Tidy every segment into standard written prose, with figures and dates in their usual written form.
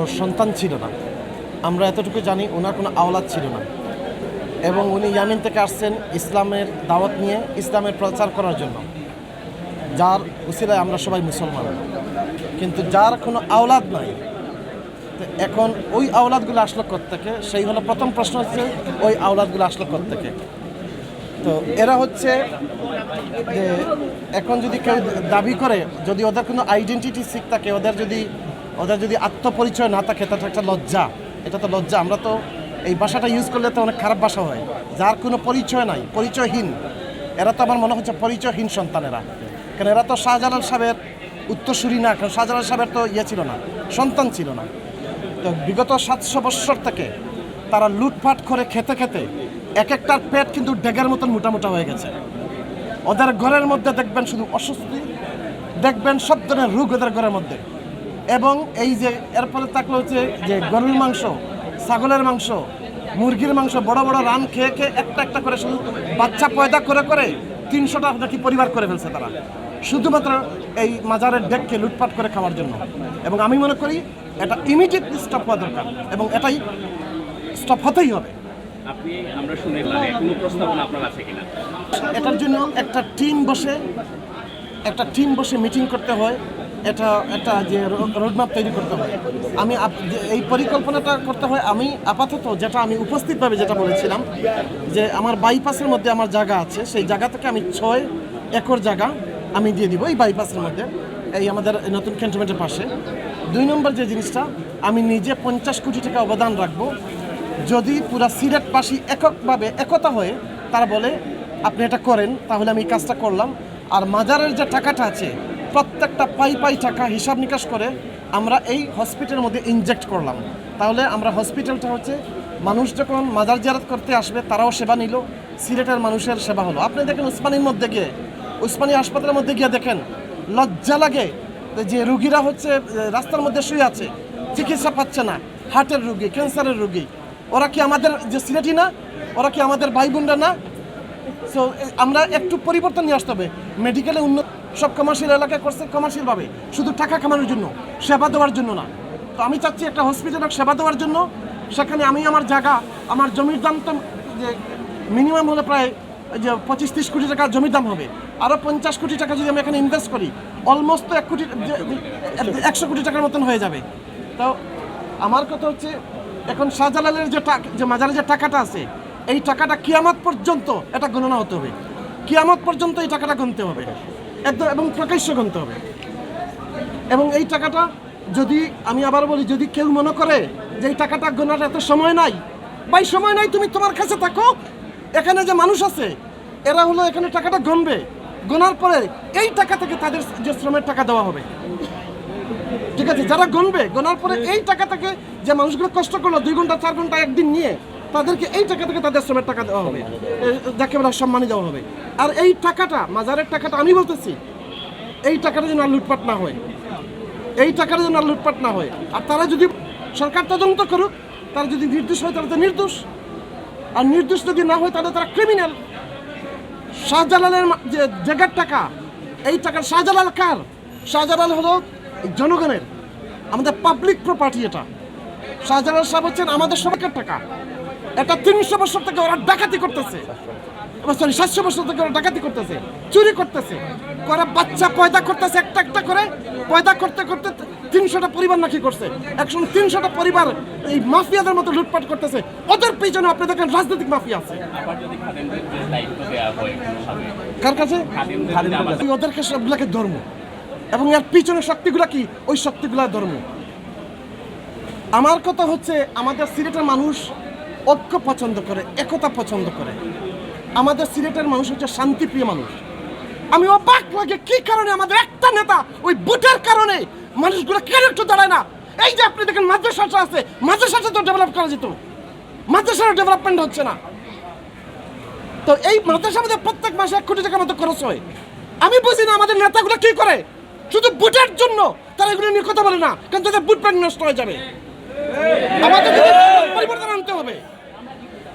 ওর সন্তান ছিল না। আমরা এতটুকু জানি ওনার কোনো আওলাদ ছিল না এবং উনি ইয়ামিন থেকে আসছেন ইসলামের দাওয়াত নিয়ে, ইসলামের প্রচার করার জন্য, যার উসিলায় আমরা সবাই মুসলমান। কিন্তু যার কোনো আওলাদ নাই, তো এখন ওই আওলাদগুলো আসলো কোত্থেকে? সেই হলো প্রথম প্রশ্ন, হচ্ছে ওই আওলাদগুলো আসলো কোত্থেকে। তো এরা হচ্ছে যে এখন যদি কেউ দাবি করে, যদি ওদের কোনো আইডেন্টিটি সিক থাকে, ওদের যদি আত্মপরিচয় না থাকে, তাহলে একটা লজ্জা। এটা তো লজ্জা। আমরা তো এই ভাষাটা ইউজ করলে তো অনেক খারাপ ভাষা হয়। যার কোনো পরিচয় নাই, পরিচয়হীন, এরা তো আমার মনে হচ্ছে পরিচয়হীন সন্তানেরা। কারণ এরা তো শাহজালাল সাহেবের উত্তরসূরি না, কারণ শাহজালাল সাহেবের তো ছিল না, সন্তান ছিল না। তো বিগত 700 বৎসর থেকে তারা লুটপাট করে খেতে খেতে এক একটার পেট কিন্তু ডেগের মতন মোটা হয়ে গেছে। ওদের ঘরের মধ্যে দেখবেন শুধু অস্বস্তি, দেখবেন সব ধরনের রোগ ওদের ঘরের মধ্যে। এবং এই যে এরপরে থাকলে হচ্ছে যে গরুর মাংস, ছাগলের মাংস, মুরগির মাংস বড় বড় রান খেয়ে একটা একটা করে শুধু বাচ্চা পয়দা করে 300টা নাকি পরিবার করে ফেলছে তারা, শুধুমাত্র এই মাজারের ডেককে লুটপাট করে খাওয়ার জন্য। এবং আমি মনে করি এটা ইমিডিয়েটলি স্টপ হওয়া দরকার এবং এটাই স্টপ হতেই হবে। আমরা শুনে কোনো প্রস্তাবনা আপনার আছে কিনা? এটার জন্য একটা টিম বসে মিটিং করতে হয়, একটা যে রোডম্যাপ তৈরি করতে হয়। আমি এই পরিকল্পনাটা করতে হয়। আমি আপাতত যেটা আমি উপস্থিতভাবে যেটা বলেছিলাম, যে আমার বাইপাসের মধ্যে আমার জায়গা আছে, সেই জায়গা থেকে আমি 6 একর জায়গা আমি দিয়ে দিব এই বাইপাসের মধ্যে, এই আমাদের নতুন ক্যান্টনমেন্টের পাশে। 2 নম্বর যে জিনিসটা, আমি নিজে 50 কোটি টাকা অবদান রাখবো যদি পুরা সিলেটবাসী এককভাবে একতা হয়ে তারা বলে আপনি এটা করেন, তাহলে আমি এই কাজটা করলাম। আর মাজারের যে টাকাটা আছে, প্রত্যেকটা পাই টাকা হিসাব নিকাশ করে আমরা এই হসপিটালের মধ্যে ইনজেক্ট করলাম। তাহলে আমরা হসপিটালটা হচ্ছে মানুষ যখন মাজার জিয়ারত করতে আসবে তারাও সেবা নিল, সিলেটের মানুষের সেবা হলো। আপনি দেখেন উসমানী হাসপাতালের মধ্যে গিয়ে দেখেন লজ্জা লাগে যে রুগীরা হচ্ছে রাস্তার মধ্যে শুয়ে আছে, চিকিৎসা পাচ্ছে না, হার্টের রুগী, ক্যান্সারের রুগী। ওরা কি আমাদের যে সিলেটি না? ওরা কি আমাদের ভাই বোনরা না? সো আমরা একটু পরিবর্তন নিয়ে আসতে হবে। মেডিকেলে উন্নত সব কমার্শিয়াল এলাকায় করছে কমার্শিয়ালভাবে, শুধু টাকা কামানোর জন্য, সেবা দেওয়ার জন্য না। তো আমি চাচ্ছি একটা হসপিটালে সেবা দেওয়ার জন্য। সেখানে আমি আমার জায়গা, আমার জমির দাম তো যে মিনিমাম হলে প্রায় যে 25-30 কোটি টাকা জমির দাম হবে। আরও 50 কোটি টাকা যদি আমি এখানে ইনভেস্ট করি, অলমোস্ট তো 100 কোটি টাকার মতন হয়ে যাবে। তো আমার কথা হচ্ছে এখন শাহজালালের যে মাজারের যে টাকাটা আছে, এই টাকাটা কিয়ামত পর্যন্ত এটা গণনা হতে হবে। কিয়ামত পর্যন্ত এই টাকাটা গুনতে হবে একদম, এবং প্রকাশ্য গুনতে হবে। এবং এই টাকাটা যদি আমি আবার বলি, যদি কেউ মনে করে যে এই টাকাটা গোনার এত সময় নাই, ভাই সময় নাই, তুমি তোমার কাছে থাকো। এখানে যে মানুষ আছে এরা হলো এখানে টাকাটা গণবে, গোনার পরে এই টাকা থেকে তাদের যে শ্রমের টাকা দেওয়া হবে, ঠিক আছে? যারা গণবে, গোনার পরে এই টাকা থেকে যে মানুষগুলো কষ্ট করলো 2 ঘন্টা 4 ঘন্টা একদিন নিয়ে, তাদেরকে এই টাকা থেকে তাদের শ্রমের টাকা দেওয়া হবে, যাকে বলা সম্মানী দেওয়া হবে। আর এই টাকাটা, মাজারের টাকাটা, আমি বলতেছি এই টাকাটা যেন আর লুটপাট না হয়, এই টাকাটা যেন আর লুটপাট না হয়। আর তারা যদি সরকার তদন্ত করুক, তারা যদি নির্দোষ হয় তাহলে তো নির্দোষ, আর নির্দোষ যদি না হয় তাহলে তারা ক্রিমিনাল। শাহজালালের যে জায়গার টাকা, এই টাকার শাহজালাল কার? শাহজালাল হলো জনগণের, আমাদের পাবলিক প্রপার্টি। এটা শাহজালাল সাহেব হচ্ছেন আমাদের সরকার টাকা। এটা 300 বছর থেকে ওরা ডাকাতি করতেছে, 700 বছর থেকে ওরা ডাকাতি করতেছে, চুরি করতেছে, করে বাচ্চা পয়দা করতেছে, একটা করে পয়দা করতে 300টা পরিবার নাকি করছে। এখন 300টা পরিবার এই মাফিয়াদের মতো লুটপাট করতেছে। ওদের পিছনে আপনি দেখেন রাজনৈতিক মাফিয়া আছে। কার কাছে? ওদেরকে সবগুলাকে ধর্ম, এবং এর পিছনে শক্তিগুলা কি? ওই শক্তিগুলা ধর্ম। আমার কথা হচ্ছে আমাদের সিলেটের মানুষ ঐক্য পছন্দ করে, একতা পছন্দ করে। আমাদের সিলেটের মানুষ হচ্ছে শান্তিপ্রিয় মানুষ। আমি অবাক লাগে কি কারণে আমাদের একটা নেতা ওই ভোটের কারণে মানুষগুলো কেন একটু দাঁড়ায় না? এই যে আপনি দেখেন মাদ্রাসা আছে, মাদ্রাসা তো ডেভেলপ করা যেত, মাদ্রাসার ডেভেলপমেন্ট হচ্ছে না। তো এই মাদ্রাসার মধ্যে প্রত্যেক মাসে 1 কোটি টাকার মতো খরচ হয়। আমি বুঝি না আমাদের নেতাগুলো কি করে, শুধু ভোটের জন্য তারা এগুলো নিয়ে কথা বলে না, কারণ তাদের ভোট ব্যাংক নষ্ট হয়ে যাবে। আমাদের পরিবর্তন আনতে হবে।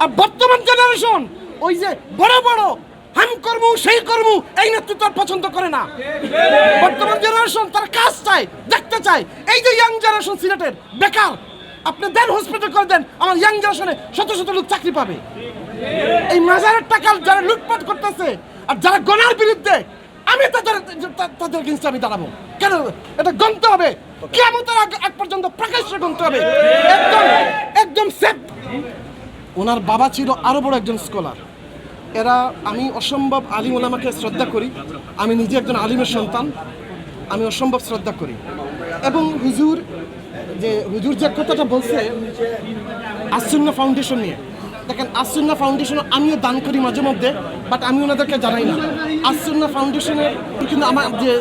আর বর্তমান জেনারেশন ওই যে বড় বড় হাম কর্ম সেই কর্ম এই নেতৃত্ব আর পছন্দ করে না। বর্তমান জেনারেশন তার কাজ চায়, দেখতে চায়। এই যে ইয়াং জেনারেশন সিলেটের বেকার, আপনি দেন হসপিটাল করে দেন, আমার ইয়াং জেনারেশনে শত শত লোক চাকরি পাবে। এই মাজারের টাকা যারা লুটপাট করতেছে আর যারা গণার বিরুদ্ধে, আমি তাদের এগেইনস্টে আমি দাঁড়াবো। কেন? এটা গণতে হবে, কিয়ামতের আগ পর্যন্ত প্রকাশ্যে গণতে হবে, একদম একদম সেফ। ওনার বাবা ছিল আরো বড় একজন স্কলার। এরা, আমি অসম্ভব আলিম ওলামাকে শ্রদ্ধা করি। আমি নিজে একজন আলিমের সন্তান, আমি অসম্ভব শ্রদ্ধা করি। এবং হুজুর যে কথাটা বলছে আসুন্নাহ ফাউন্ডেশন নিয়ে, দেখেন আসুন্নাহ ফাউন্ডেশন আমিও দান করি মাঝে মধ্যে, বাট আমি ওনাদেরকে জানাই না। আসুন্নাহ ফাউন্ডেশনের কিন্তু আমার যে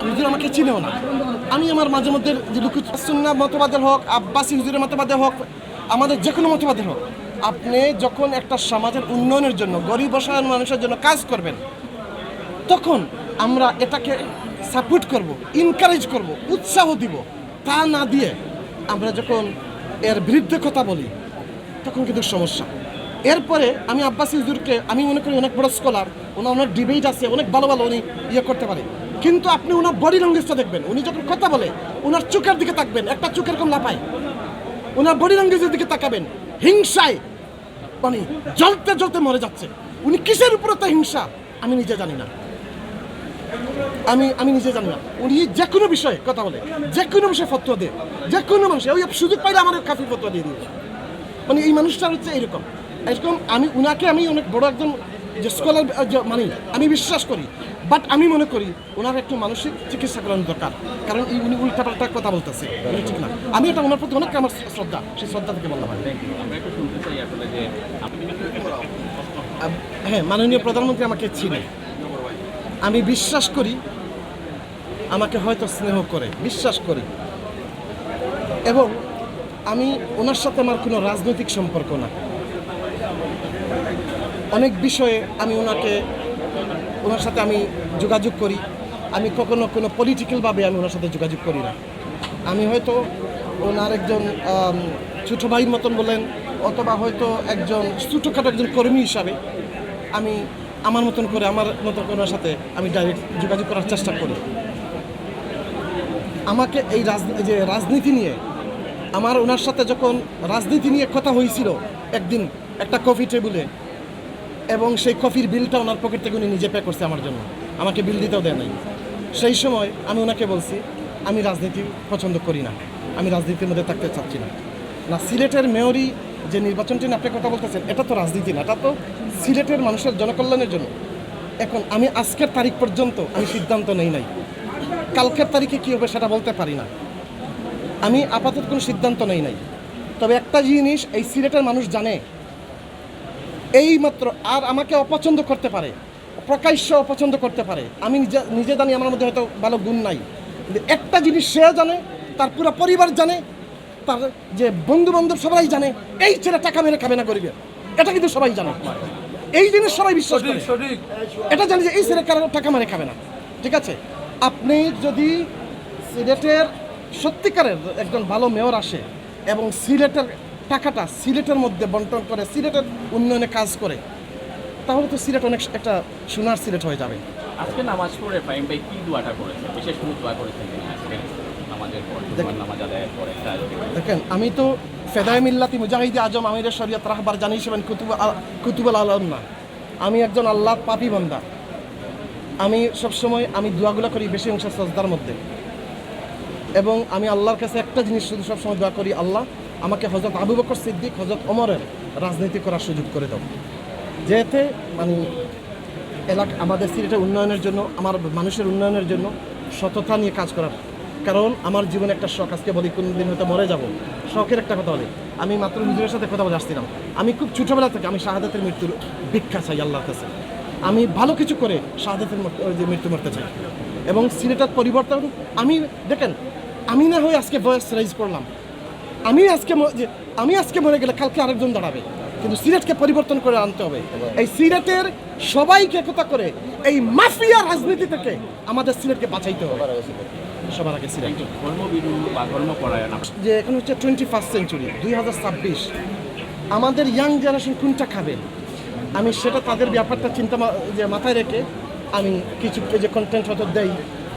হুজুর আমাকে চিনেও না। আমি আমার মাঝে মধ্যে যে আসুন্নাহ মতবাদের হোক, আব্বাসী হুজুরের মতবাদের হোক, আমাদের যে কোনো মতবাদের হোক, আপনি যখন একটা সমাজের উন্নয়নের জন্য, গরিব অসহায় মানুষের জন্য কাজ করবেন, তখন আমরা এটাকে সাপোর্ট করব, এনকারেজ করব, উৎসাহ দিব। তা না দিয়ে আমরা যখন এর বিরুদ্ধে কথা বলি, তখন কিন্তু সমস্যা। এরপরে আমি আব্বাসী হুজুরকে আমি মনে করি অনেক বড় স্কলার, ওনার অনেক ডিবেট আছে, অনেক ভালো ভালো উনি করতে পারে। কিন্তু আপনি ওনার বডি ল্যাঙ্গুয়েজটা দেখবেন, উনি যখন কথা বলে ওনার চোখের দিকে তাকবেন, একটা চোখের কম লাফায়, ওনার বডি ল্যাঙ্গুয়েজের দিকে তাকাবেন, হিংসায় মানে জ্বলতে জ্বলতে মরে যাচ্ছে। উনি কিসের উপরে তো হিংসা আমি নিজে জানি না, আমি নিজে জানি না। উনি যে কোনো বিষয়ে কথা বলে, যে কোনো বিষয়ে ফতোয়া দেয়, যে কোনো মানুষে ওই সুযোগ পাইলে আমার কাফির ফতোয়া দিয়ে দিয়েছে। মানে এই মানুষটা হচ্ছে এরকম। আমি উনাকে আমি অনেক বড় একজন যে স্কলার মানে আমি বিশ্বাস করি, বাট আমি মনে করি ওনার একটু মানসিক চিকিৎসা করানো দরকার। কারণ উনি উল্টাপাল্টা কথা বলতেছে, ঠিক না। আমি এটা ওনার প্রতি অনেক আমার শ্রদ্ধা, সেই শ্রদ্ধা থেকে বললাম। হ্যাঁ, মাননীয় প্রধানমন্ত্রী আমাকে চিনে, আমি বিশ্বাস করি আমাকে হয়তো স্নেহ করে, বিশ্বাস করি। এবং আমি ওনার সাথে আমার কোনো রাজনৈতিক সম্পর্ক না। অনেক বিষয়ে আমি ওনার সাথে আমি যোগাযোগ করি। আমি কখনো কোনো পলিটিক্যালভাবে আমি ওনার সাথে যোগাযোগ করি না। আমি হয়তো ওনার একজন ছোটো ভাইয়ের মতন বলেন, অথবা হয়তো একজন ছোটোখাটো একজন কর্মী হিসাবে আমি আমার মতন করে ওনার সাথে আমি ডাইরেক্ট যোগাযোগ করার চেষ্টা করি। আমাকে এই যে রাজনীতি নিয়ে, আমার ওনার সাথে যখন রাজনীতি নিয়ে কথা হয়েছিল একদিন একটা কফি টেবিলে, এবং সেই কফির বিলটা ওনার পকেট থেকে উনি নিজে পে করছে আমার জন্য, আমাকে বিল দিতেও দেয় নাই। সেই সময় আমি ওনাকে বলছি আমি রাজনীতি পছন্দ করি না, আমি রাজনীতির মধ্যে থাকতে চাচ্ছি না। সিলেটের মেয়রি যে নির্বাচনটি নিয়ে আপনি কথা বলতেছেন, এটা তো রাজনীতি না, এটা তো সিলেটের মানুষের জনকল্যাণের জন্য। এখন আমি আজকের তারিখ পর্যন্ত আমি সিদ্ধান্ত নেই নাই, কালকের তারিখে কী হবে সেটা বলতে পারি না। আমি আপাতত কোনো সিদ্ধান্ত নেই নাই। তবে একটা জিনিস এই সিলেটের মানুষ জানে, এই মাত্র আর আমাকে অপছন্দ করতে পারে, প্রকাশ্য অপছন্দ করতে পারে, আমি নিজে জানি আমার মধ্যে হয়তো ভালো গুণ নাই, কিন্তু একটা জিনিস সে জানে, তার পুরো পরিবার জানে, তার যে বন্ধু বান্ধব সবাই জানে, এই ছেলে টাকা মেরে খাবে না গরিবের, এটা কিন্তু সবাই জানে। এই জিনিস সবাই বিশ্বাস করে, এটা জানে যে এই ছেলে কারো টাকা মেরে খাবে না। ঠিক আছে, আপনি যদি সিলেটের সত্যিকারের একজন ভালো মেয়র আসে এবং সিলেটের টাকাটা সিলেটের মধ্যে বন্টন করে, সিলেটের উন্নয়নে কাজ করে, তাহলে তো সিলেট অনেক একটা সোনার সিলেট হয়ে যাবে। আজকে নামাজ পড়ে ফাহিম ভাই কি দোয়াটা করেছে, বিশেষ কোনো দোয়া করেছেন কিনা আজকে নামাজের পর, নামাজ আদায়ের পরে? দেখেন, আমি তো ফেদায়ে মিল্লাতি মুজাহিদে আজম আমিরের শরিয়ত রাহবার জানিয়েছেন কুতুবুল আলম না, আমি একজন আল্লাহর পাপী বান্দা। আমি সবসময় আমি দোয়াগুলো করি বেশি অংশ সাজদার মধ্যে, এবং আমি আল্লাহর কাছে একটা জিনিস শুধু সবসময় দোয়া করি, আল্লাহ আমাকে হযরত আবু বকর সিদ্দিক, হযরত ওমরের রাজনীতি করার সুযোগ করে দাও, যেতে মানে আমাদের সিলেটের উন্নয়নের জন্য, আমার মানুষের উন্নয়নের জন্য সততা নিয়ে কাজ করার। কারণ আমার জীবনে একটা শখ, আজকে বলি কোন দিন হয়তো মরে যাব, শখের একটা কথা বলি। আমি মাত্র হুজুরের সাথে কথা বলে আসছিলাম, আমি খুব ছোটোবেলা থেকে আমি শাহাদাতের মৃত্যুর ভিক্ষা চাই আল্লাহর কাছে, আমি ভালো কিছু করে শাহাদাতের মৃত্যু মরতে চাই। এবং সিলেটের পরিবর্তন আমি দেখেন, আমি না হয়ে আজকে ভয়েস রাইজ করলাম, আমি আজকে মরে গেলে কালকে আরেকজন দাঁড়াবে, কিন্তু সিলেটকে পরিবর্তন করে আনতে হবে। এই সিলেটের সবাইকে একতা করে এই মাফিয়া রাজনীতি থেকে আমাদের সিলেটকে বাঁচাইতে হবে সবার আগে। সিলেট ধর্মবিরু বা ধর্মপরায়ণ যে এখন হচ্ছে 21st সেঞ্চুরি, 2026, আমাদের ইয়াং জেনারেশন কোনটা খাবে? আমি সেটা তাদের ব্যাপারটা যে মাথায় রেখে আমি কিছু যে কন্টেন্ট হয়তো দেই,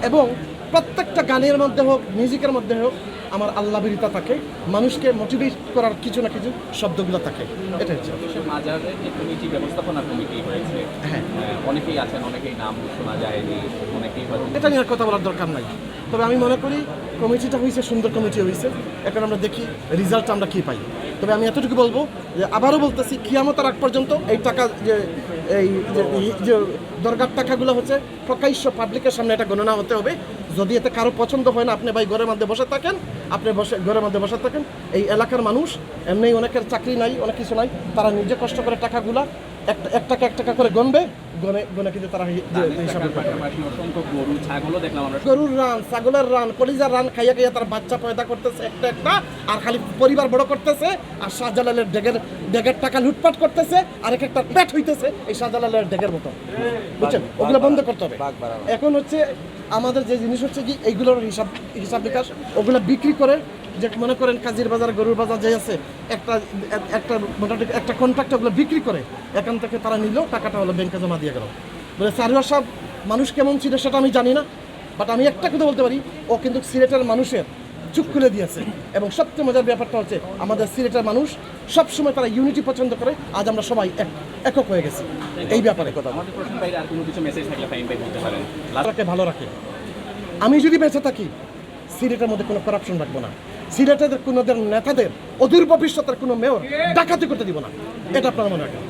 এবং প্রত্যেকটা গানের মধ্যে হোক, মিউজিকের মধ্যে হোক, আমার আল্লাহ বিরিতা থাকে, মানুষকে মোটিভেট করার কিছু না কিছু শব্দগুলো থাকে। এটা হচ্ছে দেশের মাজারের যে কমিটি, ব্যবস্থাপনা কমিটি হয়েছে, হ্যাঁ, অনেকেই আছেন, অনেকেই নাম শোনা যায়নি, অনেকেই হয়তো এটা নিয়ে আর কথা বলার দরকার নাই। তবে আমি মনে করি কমিটিটা হয়েছে, সুন্দর কমিটি হয়েছে। এখন আমরা দেখি রেজাল্ট আমরা কী পাই। তবে আমি এতটুকু বলবো যে আবারও বলতেছি, কিয়ামতের আগ পর্যন্ত এই টাকা যে দরগার টাকাগুলো হচ্ছে প্রকাশ্য পাবলিকের সামনে এটা গণনা হতে হবে। যদি এতে কারো পছন্দ হয় না, আপনি ভাই ঘরের মধ্যে বসে থাকেন, ঘরের মধ্যে বসে থাকেন। এই এলাকার মানুষ এমনি অনেকের চাকরি নাই, অনেক কিছু নাই, তারা নিজে কষ্ট করে টাকাগুলা এক টাকা করে গণবে, গনে কিন্তু তারা হিসাবে পাশাপাশি অসংখ্য গরু, ছাগলও দেখলাম আমরা। গরুর রান, ছাগলের রান, কলিজার রান খাইয়া খাইয়া তার বাচ্চা পয়দা করতেছে একটা, আর খালি পরিবার বড় করতেছে, আর শাহজালালের ডেগের টাকা লুটপাট করতেছে, আর একটা পেট হইতেছে এই শাহজালালের ডেগের মতো, বুঝছেন? ওগুলো বন্ধ করতে হবে। এখন হচ্ছে আমাদের যে জিনিস হচ্ছে কি, এইগুলোর হিসাব নিকাশ, ওগুলো বিক্রি করে, যে মনে করেন কাজীর বাজার, গরুর বাজার যে আছে, মোটামুটি একটা কন্ট্রাক্ট ওগুলো বিক্রি করে এখান থেকে তারা নিল, টাকাটা হলো ব্যাংকে জমা দিয়ে গেল। বলে সারোয়ার সাহেব মানুষ কেমন ছিল সেটা আমি জানি না, বাট আমি একটা কথা বলতে পারি, ও কিন্তু সিলেটের মানুষের চুপ খুলে দিয়েছে। এবং সবচেয়ে মজার ব্যাপারটা হচ্ছে, আমাদের সিলেটের মানুষ সবসময় তারা ইউনিটি পছন্দ করে। আজ আমরা সবাই একক হয়ে গেছি এই ব্যাপারে। কথা আমাদের প্রশ্ন ভাই, আর কোনো কিছু মেসেজ থাকলে ফাইন ভাই বলতে পারেন। তাকে ভালো রাখে। আমি যদি বেঁচে থাকি, সিলেটের মধ্যে কোনো করাপশন রাখবো না, সিলেটের কোনো নেতাদের অদূর ভবিষ্যতের কোনো মেয়র ডাকাতি করতে দিব না, এটা আপনারা মনে রাখেন।